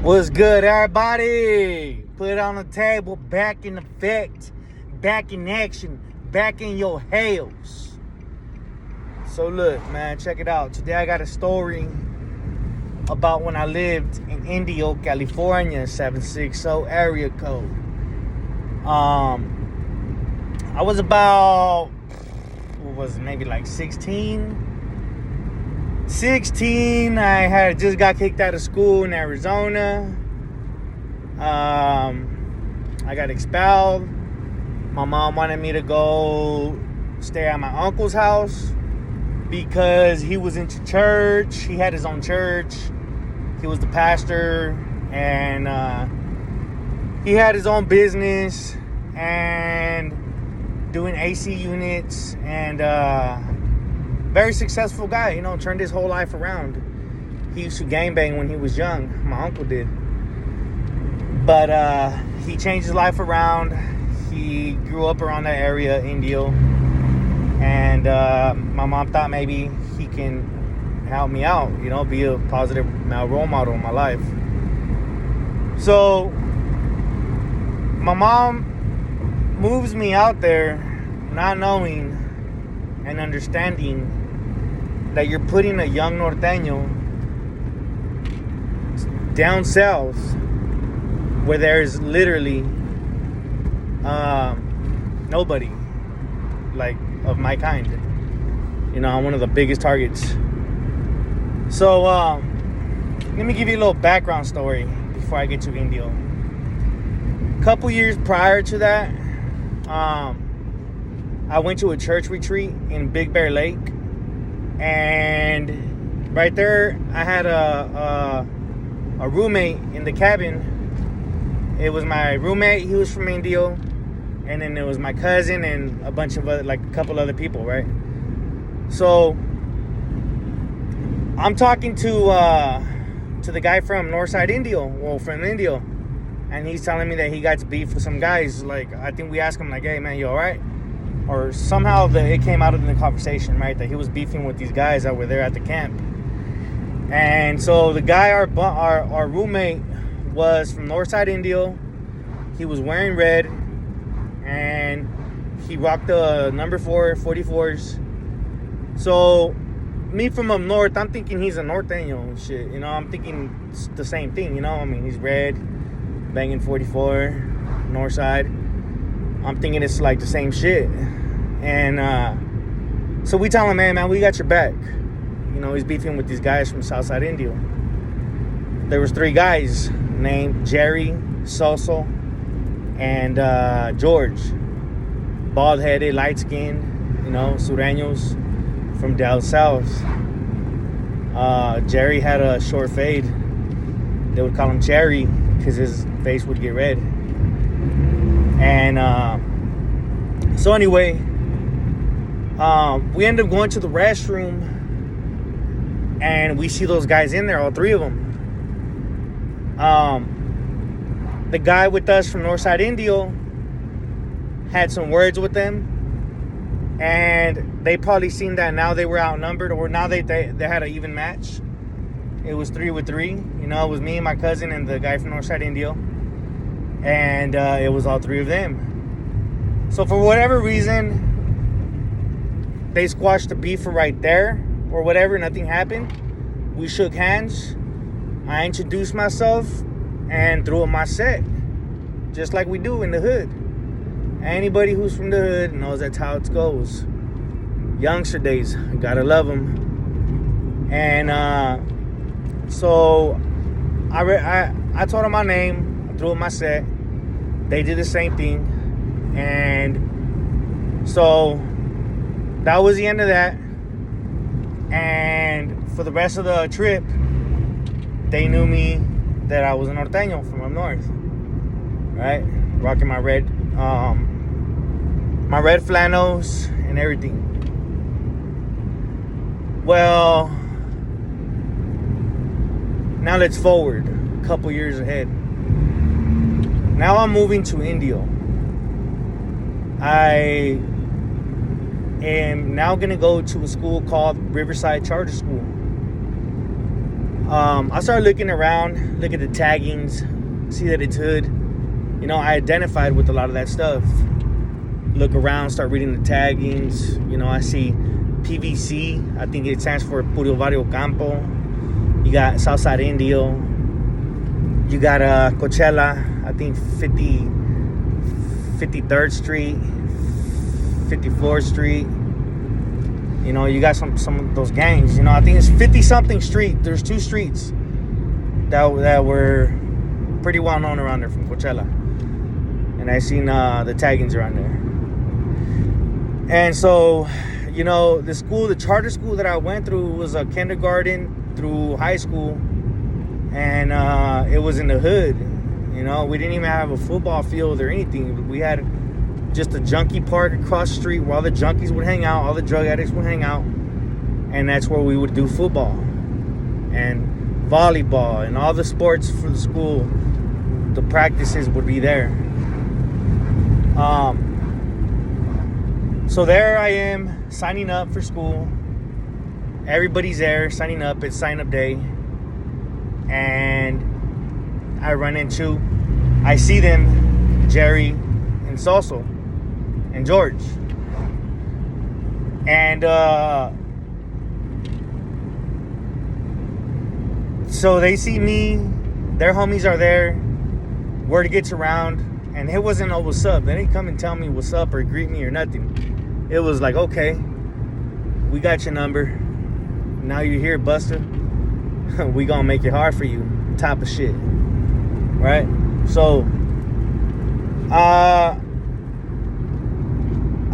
What's good, everybody? Put it on the table, back in effect, back in action, back in your hails. So look, man, check it out. Today I got a story about when I lived in Indio, California, 760 area code. I was about, maybe like 16. I had just got kicked out of school in Arizona. I got expelled. My mom wanted me to go stay at my uncle's house because he was into church. He had his own church. He was the pastor, and he had his own business and doing AC units, and very successful guy, turned his whole life around. He used to gangbang when he was young. My uncle did. But he changed his life around. He grew up around that area, Indio. And my mom thought maybe he can help me out, be a positive male role model in my life. So my mom moves me out there not knowing and understanding that you're putting a young Norteno down south where there's literally nobody like of my kind. I'm one of the biggest targets. So let me give you a little background story before I get to Indio. A couple years prior to that, I went to a church retreat in Big Bear Lake, and right there I had a roommate in the cabin. It was my roommate. He was from Indio, and then there was my cousin and a bunch of other, a couple other people, right? So I'm talking to the guy from Northside Indio, from Indio, and he's telling me that he got beef with some guys. I think we asked him, hey man, you all right? Or somehow it came out in the conversation, right, that he was beefing with these guys that were there at the camp. And so the guy, our roommate, was from Northside Indio. He was wearing red, and he rocked the number 4 44s. So me from up north, I'm thinking he's a Norteno and shit. I'm thinking it's the same thing. He's red, banging 44, Northside. I'm thinking it's like the same shit. And so we tell him, man, we got your back. He's beefing with these guys from Southside Indio. There was 3 guys named Jerry, Soso, and George. Bald-headed, light-skinned, sureños from down south. Jerry had a short fade. They would call him Cherry because his face would get red. And so anyway, we end up going to the restroom, and we see those guys in there, all 3 of them. The guy with us from Northside Indio had some words with them, and they probably seen that now they were outnumbered, or now they had an even match. It was 3-3. It was me and my cousin and the guy from Northside Indio. And it was all 3 of them. So for whatever reason, they squashed the beef right there or whatever. Nothing happened. We shook hands. I introduced myself and threw in my set, just like we do in the hood. Anybody who's from the hood knows that's how it goes. Youngster days, gotta love them. And so I told them my name. I threw in my set. They did the same thing. And so that was the end of that. And for the rest of the trip, they knew me that I was a Norteno from up north. Right? Rocking my red flannels and everything. Well, now let's forward a couple years ahead. Now I'm moving to Indio. I am now going to go to a school called Riverside Charter School. I started looking around, look at the taggings, see that it's hood. You know, I identified with a lot of that stuff. Look around, start reading the taggings. You know, I see PVC. I think it stands for Puro Barrio Campo. You got Southside Indio. You got Coachella. I think 53rd Street, 54th Street. You know, you got some of those gangs. You know, I think it's 50-something street. There's 2 streets that were pretty well known around there from Coachella. And I seen the taggings around there. And so, you know, the charter school that I went through was a kindergarten through high school. And it was in the hood. You know, we didn't even have a football field or anything. We had just a junkie park across the street where all the junkies would hang out, all the drug addicts would hang out, and that's where we would do football and volleyball and all the sports for the school. The practices would be there. So there I am signing up for school. Everybody's there signing up. It's sign up day, and I see them, Jerry and Soso and George. And so they see me, their homies are there, word gets around, and it wasn't no what's up. They didn't come and tell me what's up or greet me or nothing. It was like, okay, we got your number. Now you're here, Buster. We gonna make it hard for you, type of shit. Right? So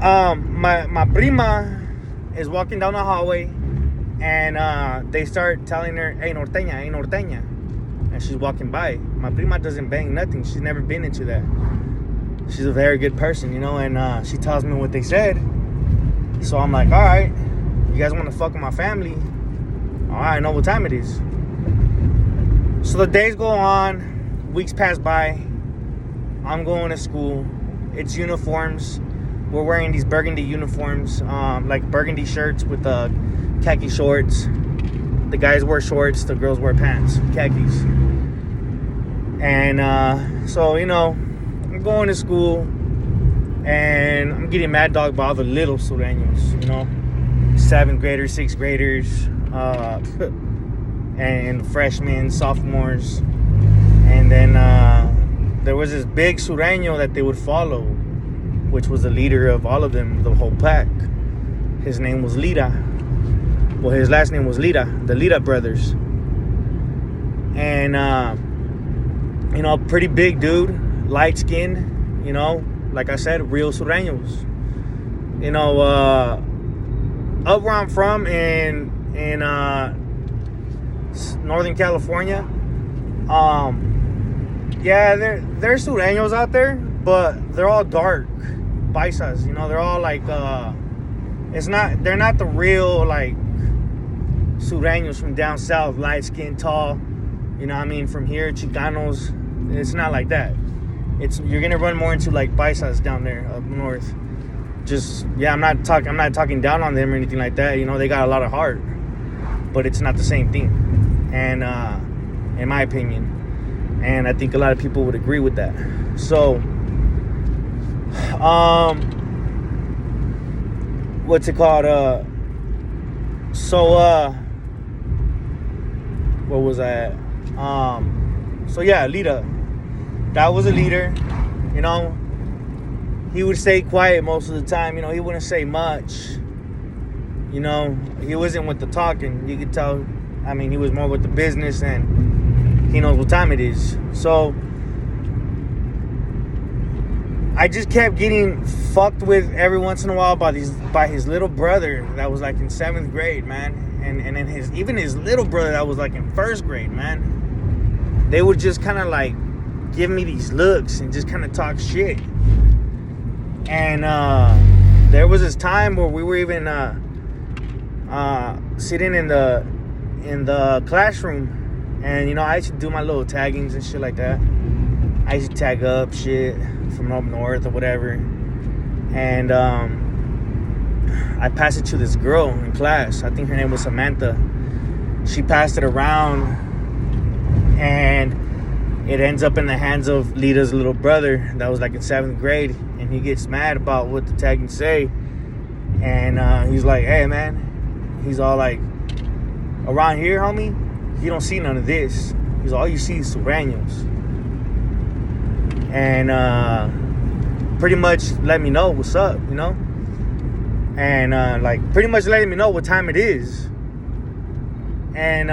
my prima is walking down the hallway, and they start telling her, hey, norteña, and she's walking by. My prima doesn't bang nothing. She's never been into that. She's a very good person, you know, and she tells me what they said. So I'm like, all right, you guys want to fuck with my family? All right, I know what time it is. So the days go on, weeks pass by. I'm going to school. It's uniforms. We're wearing these burgundy uniforms, like burgundy shirts with khaki shorts. The guys wear shorts, the girls wear pants, khakis. And so, you know, I'm going to school, and I'm getting mad dog by all the little sureños, you know, 7th graders, 6th graders, and freshmen, sophomores. And then there was this big sureño that they would follow, which was the leader of all of them, the whole pack. His name was Lira. Well, his last name was Lira, the Lira brothers. And, you know, pretty big dude, light skinned, you know, like I said, real sureños. You know, up where I'm from in Northern California, yeah, there's sureños out there, but they're all dark paisas, you know. They're all like they're not the real like sureños from down south, light skin, tall, you know what I mean, from here, Chicanos. It's not like that. You're gonna run more into like paisas down there up north. Just, yeah, I'm not talking down on them or anything like that, you know. They got a lot of heart, but it's not the same thing, and in my opinion. And I think a lot of people would agree with that. So, what's it called? What was that? So yeah, Lita. That was a leader. You know, he would stay quiet most of the time. You know, he wouldn't say much. You know, he wasn't with the talking. You could tell. I mean, he was more with the business, and he knows what time it is. So I just kept getting fucked with every once in a while by his little brother that was like in 7th grade, man. And then his little brother that was like in 1st grade, man. They would just kind of like give me these looks and just kind of talk shit. And there was this time where we were even sitting in the classroom. And, you know, I used to do my little taggings and shit like that. I used to tag up shit from up north or whatever. And I passed it to this girl in class. I think her name was Samantha. she passed it around, and it ends up in the hands of Lita's little brother that was like in 7th grade, and he gets mad about what the tagging say, and he's like, hey man, he's all like, around here, homie, you don't see none of this. He's all you see is sureños. And pretty much let me know what's up, you know, and like pretty much letting me know what time it is. And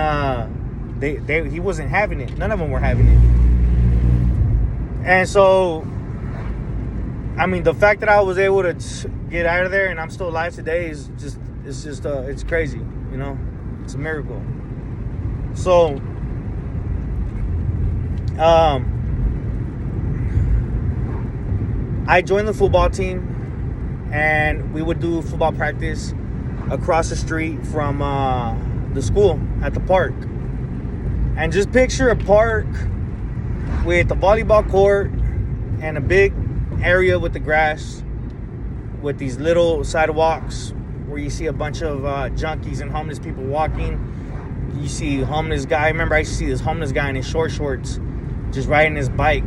he wasn't having it. None of them were having it. And so, I mean, the fact that I was able to get out of there and I'm still alive today is just it's crazy, you know. It's a miracle. So, I joined the football team, and we would do football practice across the street from the school at the park. And just picture a park with a volleyball court and a big area with the grass, with these little sidewalks where you see a bunch of junkies and homeless people walking. You see a homeless guy. I remember I used to see this homeless guy in his short shorts just riding his bike,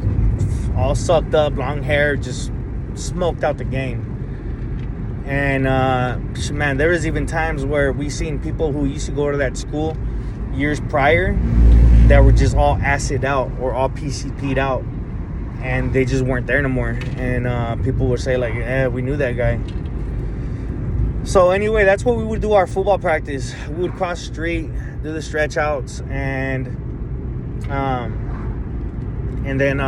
all sucked up, long hair, just smoked out the game. And man, there was even times where we seen people who used to go to that school years prior that were just all acid out or all PCP'd out, and they just weren't there no more. And people would say like, yeah, we knew that guy. So anyway, that's what we would do our football practice. We would cross the street, do the stretch outs, and then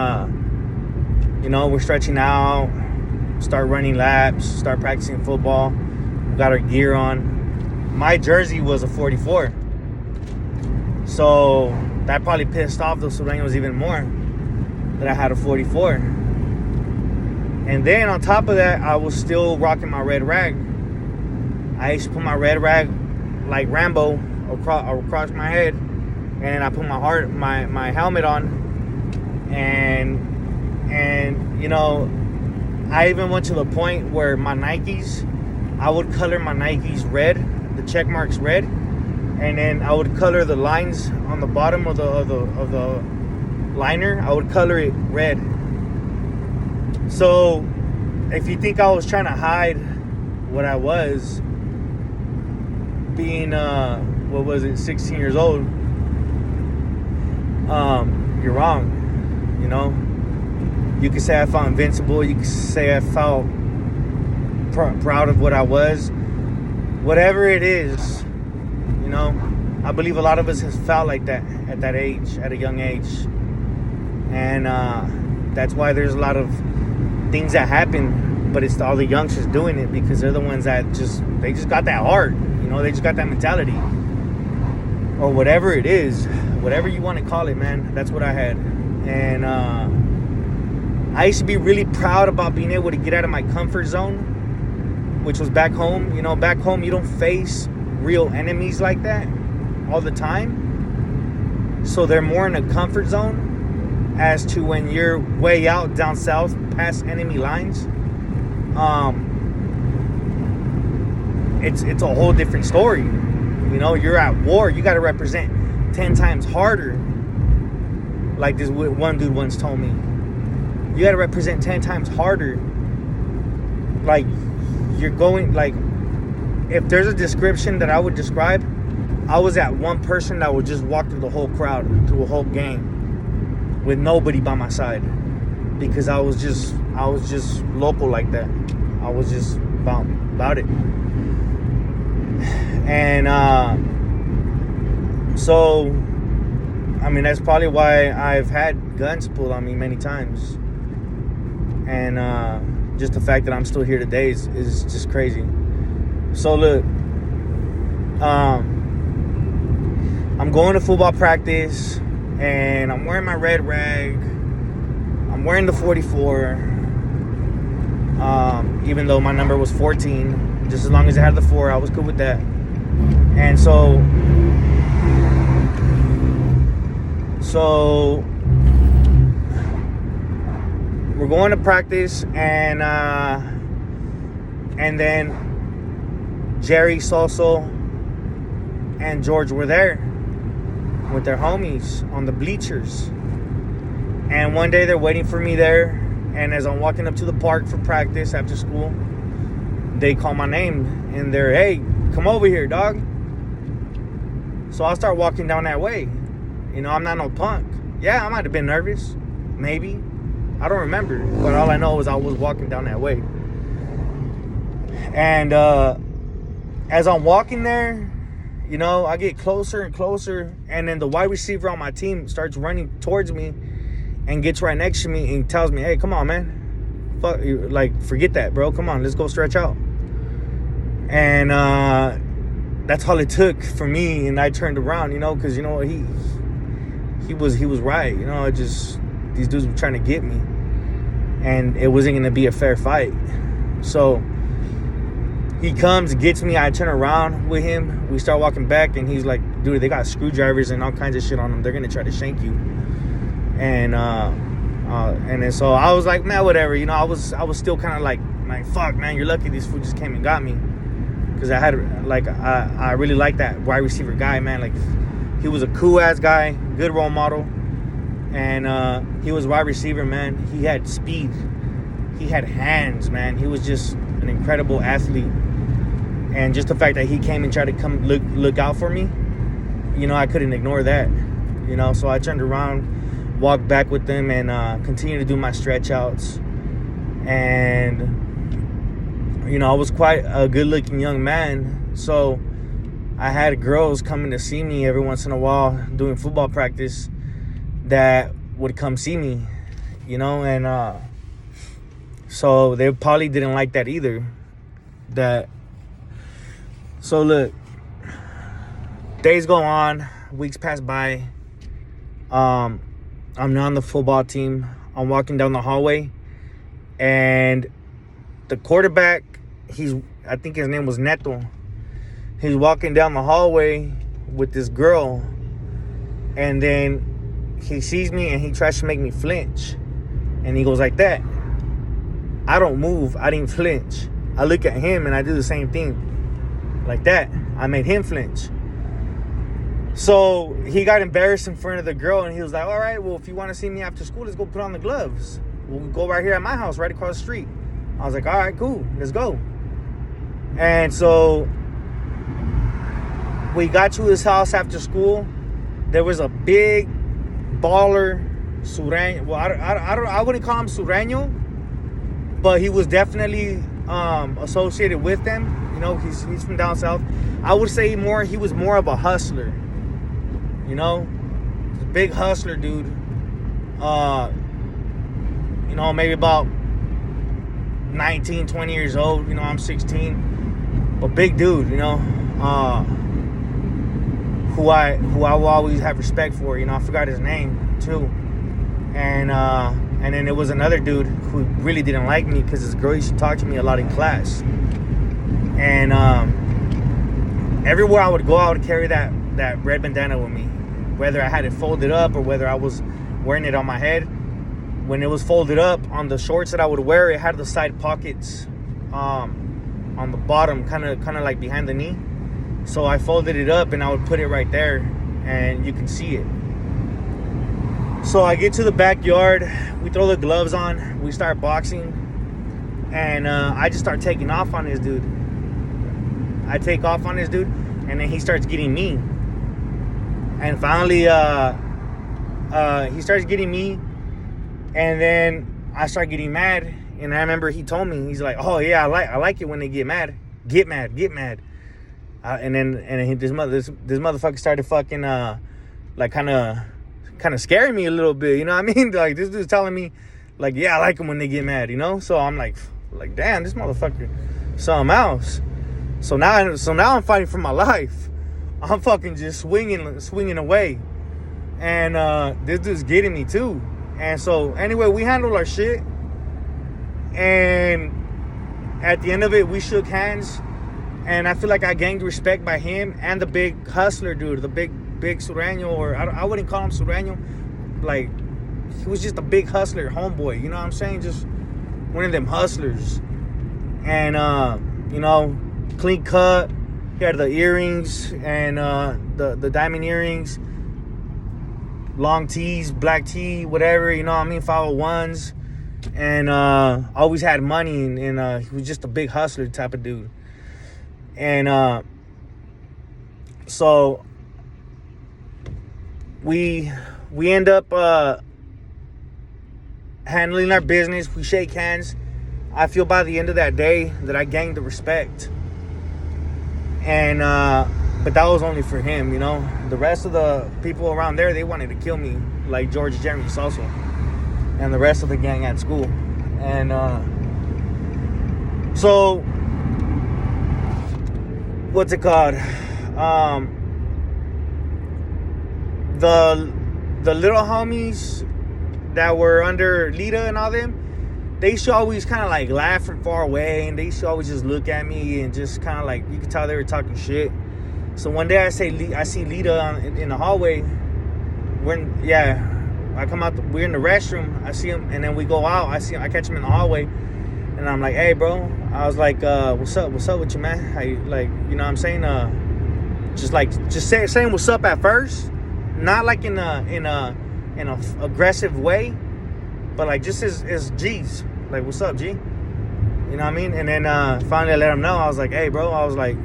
you know, we're stretching out, start running laps, start practicing football. We got our gear on. My jersey was a 44, so that probably pissed off those Sureños even more that I had a 44. And then on top of that, I was still rocking my red rag. I used to put my red rag like Rambo across my head, and I put my helmet on, and you know, I even went to the point where my Nikes, I would color my Nikes red, the check marks red, and then I would color the lines on the bottom of the liner. I would color it red. So if you think I was trying to hide what I was, being 16 years old, you're wrong. You know, you could say I felt invincible, you could say I felt proud of what I was, whatever it is. You know, I believe a lot of us has felt like that at that age, at a young age, and that's why there's a lot of things that happen, but it's all the youngsters doing it because they're the ones that just got that heart. You know, they just got that mentality, or whatever it is, whatever you want to call it, man. That's what I had. And I used to be really proud about being able to get out of my comfort zone, which was back home. You know, back home you don't face real enemies like that all the time, so they're more in a comfort zone, as to when you're way out down south past enemy lines. It's a whole different story. You know, you're at war, you got to represent 10 times harder. Like this one dude once told me, you got to represent 10 times harder. Like, you're going, like, if there's a description that I would describe, I was that one person that would just walk through the whole crowd, through a whole gang, with nobody by my side, because I was just local like that. I was just about it. And so, I mean, that's probably why I've had guns pulled on me many times. And just the fact that I'm still here today is just crazy. So look, I'm going to football practice, and I'm wearing my red rag. I'm wearing the 44, even though my number was 14. Just as long as I had the 4, I was good with that. And so we're going to practice, and then Jerry, Soso, and George were there. with their homies on the bleachers. And one day they're waiting for me there, and as I'm walking up to the park for practice after school, they call my name, and they're, hey, come over here, dog. So I start walking down that way. You know, I'm not no punk. Yeah, I might have been nervous. Maybe. I don't remember. But all I know is I was walking down that way. And as I'm walking there, you know, I get closer and closer. And then the wide receiver on my team starts running towards me and gets right next to me and tells me, hey, come on, man. Fuck, like, forget that, bro. Come on, let's go stretch out. And that's all it took for me. And I turned around, you know, because, you know, he was right. You know, it just, these dudes were trying to get me. And it wasn't going to be a fair fight. So he comes, gets me. I turn around with him. We start walking back. And he's like, dude, they got screwdrivers and all kinds of shit on them. They're going to try to shank you. And then so I was like, man, whatever. You know, I was still kind of like, fuck, man, you're lucky this fool just came and got me. Because I had, like, I really like that wide receiver guy, man. Like, he was a cool-ass guy, good role model. And he was wide receiver, man. He had speed. He had hands, man. He was just an incredible athlete. And just the fact that he came and tried to come look out for me, you know, I couldn't ignore that. You know, so I turned around, walked back with them, and continued to do my stretch outs. And, you know, I was quite a good-looking young man. So I had girls coming to see me every once in a while doing football practice that would come see me, you know, and so they probably didn't like that either. So look, days go on, weeks pass by. I'm not on the football team. I'm walking down the hallway, and the quarterback, I think his name was Neto. He's walking down the hallway with this girl, and then he sees me and he tries to make me flinch. And he goes like that. I don't move. I didn't flinch. I look at him and I do the same thing. Like that. I made him flinch. So he got embarrassed in front of the girl, and he was like, all right, well, if you want to see me after school, let's go put on the gloves. We'll go right here at my house, right across the street. I was like, all right, cool. Let's go. And so we got to his house after school. There was a big baller Sureño. Well, I wouldn't call him Sureño, but he was definitely associated with them. You know, he's from down south. I would say he was more of a hustler. You know, a big hustler dude. You know, maybe about 19, 20 years old. You know, I'm 16, but big dude. You know, who I will always have respect for. You know, I forgot his name too. And then there was another dude who really didn't like me because this girl used to talk to me a lot in class. And everywhere I would go, I would carry that red bandana with me, whether I had it folded up or whether I was wearing it on my head. When it was folded up, on the shorts that I would wear, it had the side pockets on the bottom, kind of like behind the knee. So I folded it up and I would put it right there, and you can see it. So I get to the backyard, we throw the gloves on, we start boxing, and I just start taking off on this dude. I take off on this dude, and then he starts getting me. And finally, he starts getting me, and then I start getting mad. And I remember he told me, he's like, "Oh yeah, I like it when they get mad. Get mad." And then this motherfucker started fucking like kind of scaring me a little bit. You know what I mean? Like, this dude's telling me, like, yeah, I like them when they get mad. You know? So I'm like, damn, this motherfucker, something else. So now I'm fighting for my life. I'm fucking just swinging away, and this dude's getting me too. And so anyway, we handled our shit, and at the end of it, we shook hands, and I feel like I gained respect by him and the big hustler dude, the big Sureño, or I wouldn't call him Sureño. Like, he was just a big hustler, homeboy. You know what I'm saying? Just one of them hustlers. And you know, clean cut. He had the earrings and the diamond earrings. long tees, black tee, whatever, you know what I mean, 501s. And always had money, and he was just a big hustler type of dude. And so we end up handling our business. We shake hands. I feel by the end of that day that I gained the respect. And but that was only for him, you know. The rest of the people around there, they wanted to kill me, like George Jeremy Soso and the rest of the gang at school. And so what's it called? The little homies that were under Lita and all them, they used to always kind of like laugh from far away, and they used to always just look at me and just kind of like, you could tell they were talking shit. So one day I see Lita in the hallway. I come out. We're in the restroom. I see him, and then we go out. I catch him in the hallway, and I'm like, "Hey, bro." I was like, "What's up? What's up with you, man?" How you, like, you know what I'm saying? Just saying what's up at first, not like in a aggressive way, but like just as G's, like, "What's up, G?" You know what I mean? And then finally I let him know. I was like, "Hey, bro." I was like,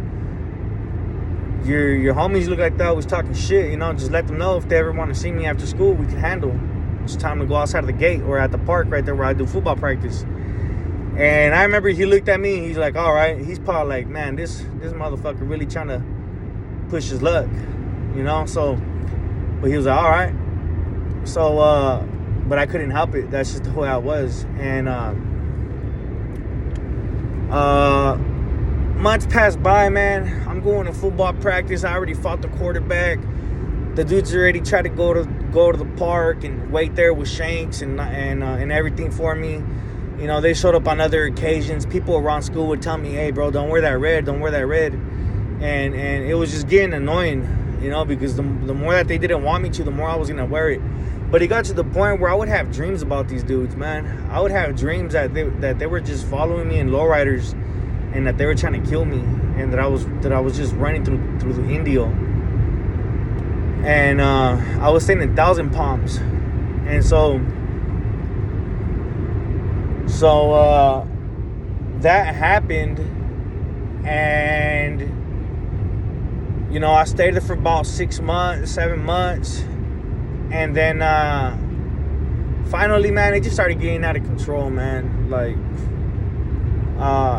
Your homies look like they're always talking shit, you know. Just let them know if they ever want to see me after school, we can handle. It's time to go outside of the gate or at the park right there where I do football practice. And I remember he looked at me. He's like, all right. He's probably like, man, this motherfucker really trying to push his luck, you know. So, but he was like, all right. So, but I couldn't help it. That's just the way I was. And months passed by, man. I'm going to football practice. I already fought the quarterback. The dudes already tried to go to the park and wait there with Shanks and everything for me. You know, they showed up on other occasions. People around school would tell me, "Hey, bro, don't wear that red. Don't wear that red." And it was just getting annoying, you know, because the more that they didn't want me to, the more I was gonna wear it. But it got to the point where I would have dreams about these dudes, man. I would have dreams that they were just following me in lowriders, and that they were trying to kill me, and that I was just running through the Indio. And I was staying in Thousand Palms. And so that happened, and you know, I stayed there for about 7 months, and then finally, man, it just started getting out of control, man. Like,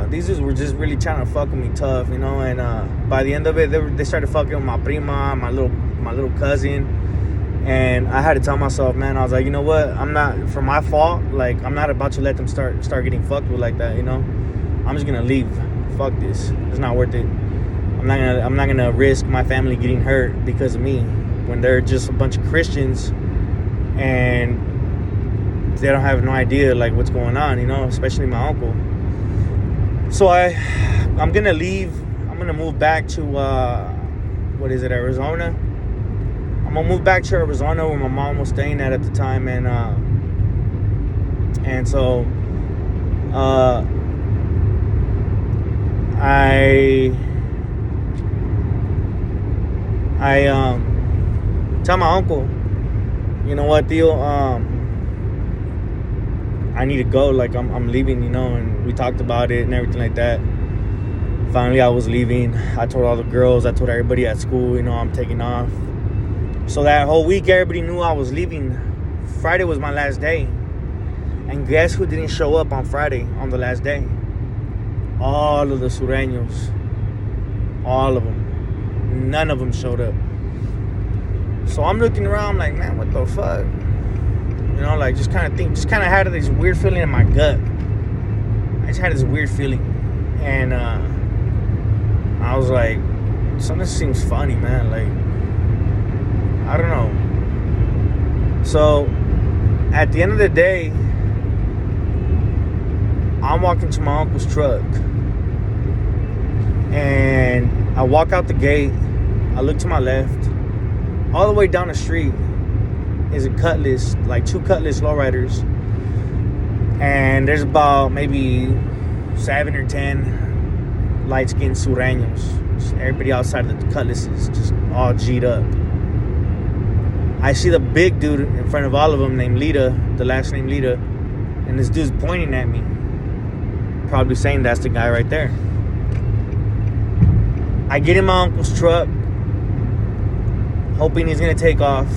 these dudes were just really trying to fuck with me tough, you know. And by the end of it, they started fucking with my prima, my little cousin. And I had to tell myself, man, I was like, you know what? I'm not, for my fault, like, I'm not about to let them start getting fucked with like that, you know. I'm just gonna leave. Fuck this. It's not worth it. I'm not gonna risk my family getting hurt because of me when they're just a bunch of Christians and they don't have no idea like what's going on, you know, especially my uncle. So I'm gonna leave. I'm gonna move back to Arizona. I'm gonna move back to Arizona where my mom was staying at the time, and so I tell my uncle, you know what, Theo, I need to go, like, I'm leaving, you know. And we talked about it and everything like that. Finally, I was leaving. I told all the girls, I told everybody at school, you know, I'm taking off. So that whole week, everybody knew I was leaving. Friday was my last day. And guess who didn't show up on Friday, on the last day? All of the Sureños. All of them. None of them showed up. So I'm looking around like, man, what the fuck? You know, like, just kind of had this weird feeling in my gut. I just had this weird feeling. And I was like, something seems funny, man. Like, I don't know. So at the end of the day, I'm walking to my uncle's truck. And I walk out the gate. I look to my left. All the way down the street is a Cutlass, like 2 Cutlass lowriders. And there's about maybe 7 or 10 light-skinned Sureños. Just everybody outside of the Cutlass is just all G'd up. I see the big dude in front of all of them named Lita, the last name Lita, and this dude's pointing at me, probably saying that's the guy right there. I get in my uncle's truck, hoping he's gonna take off.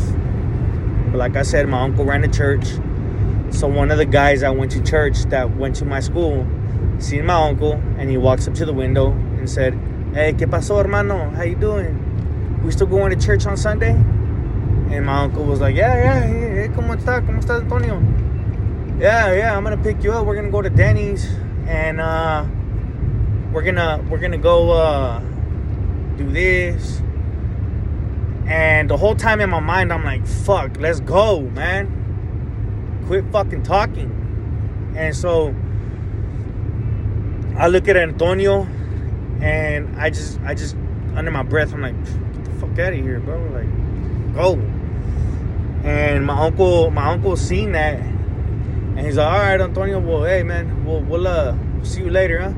But like I said, my uncle ran a church. So one of the guys that went to church, that went to my school, seen my uncle, and he walks up to the window and said, "Hey, ¿qué pasó, hermano? How you doing? We still going to church on Sunday?" And my uncle was like, yeah, hey, ¿cómo está, Antonio? Yeah, I'm gonna pick you up. We're gonna go to Denny's, and we're gonna go do this. And the whole time in my mind, I'm like, fuck, let's go, man. Quit fucking talking. And so I look at Antonio, and I just under my breath, I'm like, get the fuck out of here, bro. Like, go. And my uncle seen that, and he's like, all right, Antonio, well, hey, man, we'll see you later, huh?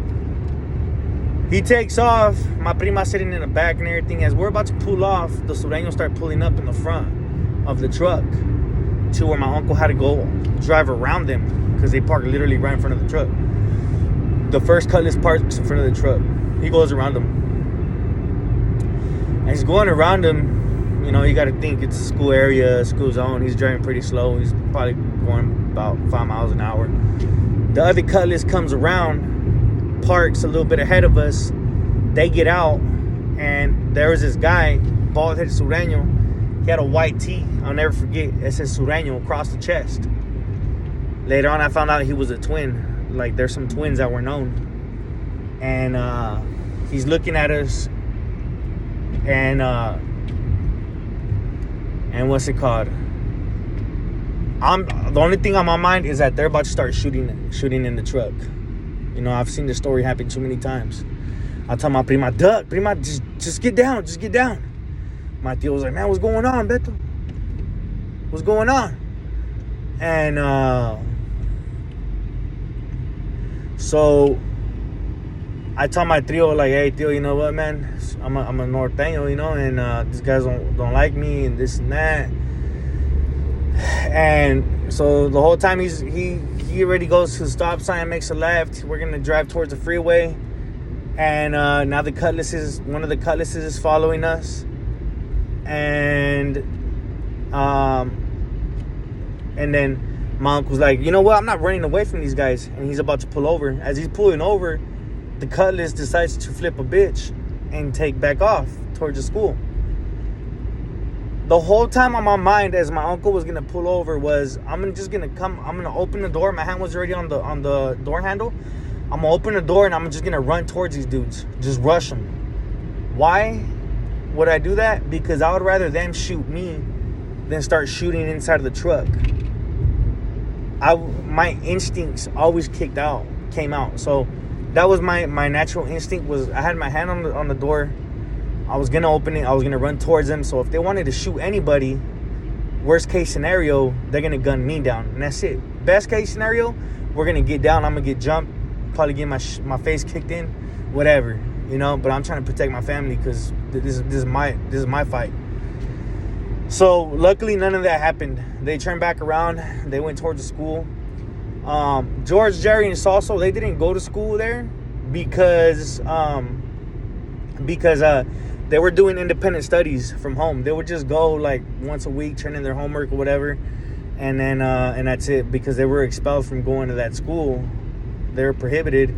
He takes off. My prima sitting in the back and everything. As we're about to pull off, the sureños start pulling up in the front of the truck to where my uncle had to go drive around them because they parked literally right in front of the truck. The first Cutlass parks in front of the truck. He goes around them. And he's going around them. You know, you got to think it's a school area, school zone. He's driving pretty slow. He's probably going about 5 miles an hour. The other Cutlass comes around, parks a little bit ahead of us. They get out, and there was this guy, bald-headed sureño. He had a white tee. I'll never forget. It says sureño across the chest. Later on, I found out he was a twin. Like, there's some twins that were known. And he's looking at us, and what's it called? The only thing on my mind is that they're about to start shooting in the truck. You know, I've seen this story happen too many times. I tell my prima, duck, prima, just get down, just get down. My tío was like, man, what's going on, Beto? What's going on? And so I tell my trio, like, hey, tío, you know what, man? I'm a Norteno, you know, and these guys don't like me and this and that. And so the whole time he already goes to the stop sign, makes a left. We're gonna drive towards the freeway, and now one of the Cutlasses is following us, and then my uncle's like, you know what? I'm not running away from these guys, and he's about to pull over. As he's pulling over, the Cutlass decides to flip a bitch and take back off towards the school. The whole time on my mind, as my uncle was gonna pull over, was I'm gonna open the door. My hand was already on the door handle. I'm gonna open the door and I'm just gonna run towards these dudes, just rush them. Why would I do that? Because I would rather them shoot me than start shooting inside of the truck. My instincts always came out. So that was my natural instinct. Was I had my hand on the door. I was gonna open it. I was gonna run towards them. So if they wanted to shoot anybody, worst case scenario, they're gonna gun me down, and that's it. Best case scenario, we're gonna get down. I'm gonna get jumped, probably get my face kicked in, whatever, you know. But I'm trying to protect my family because this is my fight. So luckily, none of that happened. They turned back around. They went towards the school. George, Jerry, and Salso, they didn't go to school there because they were doing independent studies from home. They would just go like once a week, turn in their homework or whatever, and then and that's it, because they were expelled from going to that school. They were prohibited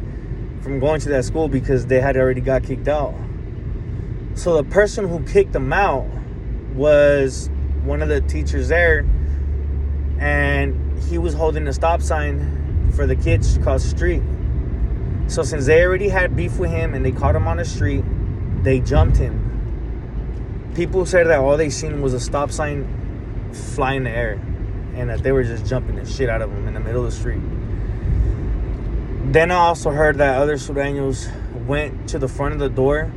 from going to that school because they had already got kicked out. So the person who kicked them out was one of the teachers there, and he was holding a stop sign for the kids to cross the street. So since they already had beef with him and they caught him on the street, they jumped him. People said that all they seen was a stop sign fly in the air, and that they were just jumping the shit out of him in the middle of the street. Then I also heard that other sureños went to the front of the door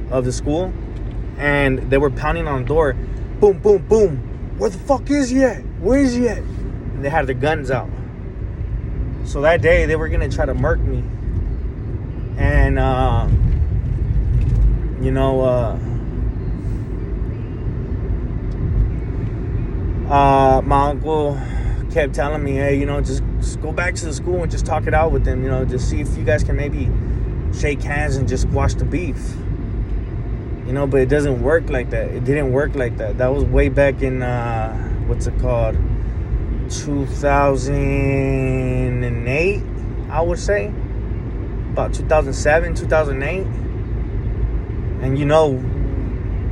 of the school, and they were pounding on the door. Boom, boom, boom. Where the fuck is he at? Where is he at? And they had their guns out. So that day, they were going to try to murk me. And, My uncle kept telling me, hey, just go back to the school and just talk it out with them, just see if you guys can maybe shake hands and just squash the beef. But it doesn't work like that. It didn't work like that. That was way back in, 2008, I would say. About 2007, 2008. And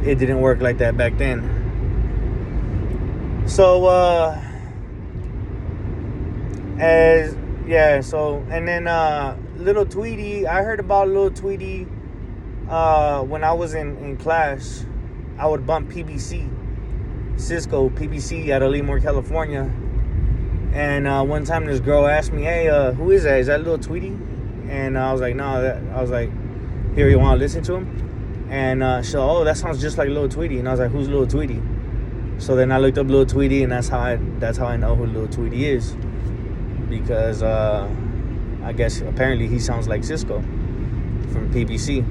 it didn't work like that back then. So, and then Little Tweety, I heard about Little Tweety when I was in class. I would bump Cisco PBC out of Lemoore, California. And one time this girl asked me, hey, who is that? Is that Little Tweety? And I was like, no. I was like, here, you want to listen to him? And she said, oh, that sounds just like Little Tweety. And I was like, who's Little Tweety? So then I looked up Little Tweety, and that's how I know who Little Tweety is. Because I guess apparently he sounds like Cisco from PBC.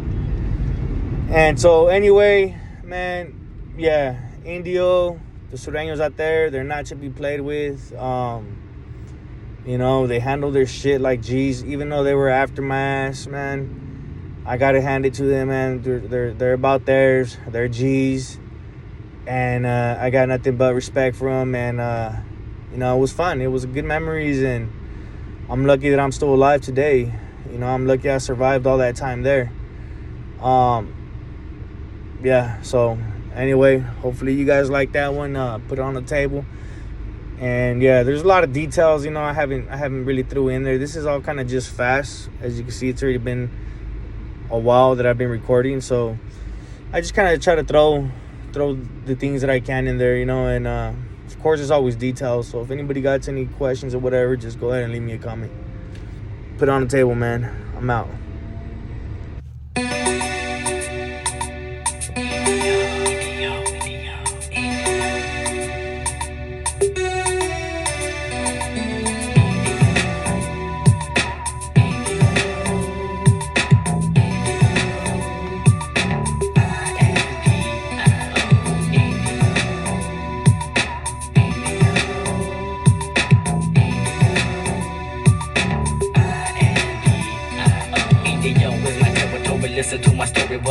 And so anyway, man, yeah, Indio, the Sureños out there, they're not to be played with. They handle their shit like G's, even though they were after my ass, man. I gotta hand it to them, man. They're about theirs. They're G's, and I got nothing but respect for them. And it was fun. It was good memories, and I'm lucky that I'm still alive today. I'm lucky I survived all that time there. So anyway, hopefully you guys like that one. Put it on the table. And yeah, there's a lot of details, I haven't really threw in there. This is all kind of just fast. As you can see, it's already been a while that I've been recording, so I just kind of try to throw the things that I can in there, and of course there's always details. So if anybody got any questions or whatever, just go ahead and leave me a comment. Put it on the table, man. I'm out. Listen to my story, but